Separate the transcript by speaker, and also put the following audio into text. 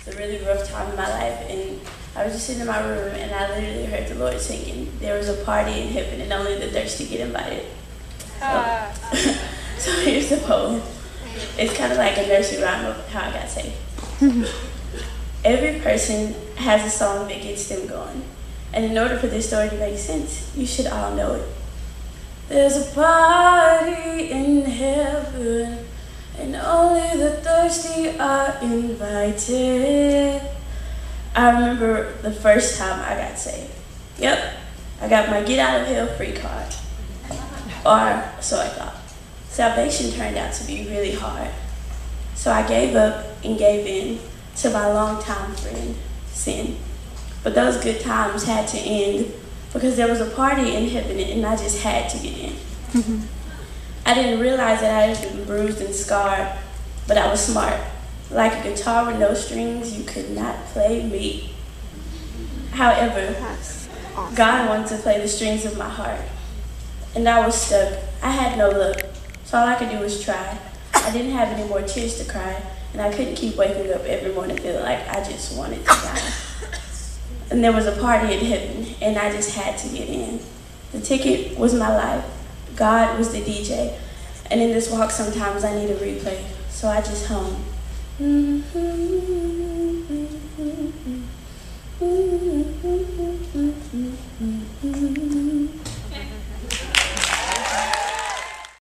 Speaker 1: a really rough time in my life, and I was just sitting in my room, and I literally heard the Lord singing, "There was a party in heaven, and only the thirsty get invited." So here's the poem. It's kind of like a nursery rhyme of how I got saved. Every person has a song that gets them going, and in order for this story to make sense, you should all know it. There's a party in heaven, and only the thirsty are invited. I remember the first time I got saved. Yep, I got my get out of hell free card. Or so I thought. Salvation turned out to be really hard. So I gave up and gave in to my longtime friend, sin. But those good times had to end because there was a party in heaven and I just had to get in. I didn't realize that I had been bruised and scarred, but I was smart. Like a guitar with no strings, you could not play me. However, God wanted to play the strings of my heart. And I was stuck. I had no luck. So all I could do was try. I didn't have any more tears to cry, and I couldn't keep waking up every morning feeling like I just wanted to die. And there was a party in heaven, and I just had to get in. The ticket was my life. God was the DJ. And in this walk, sometimes I need a replay. So I just hum.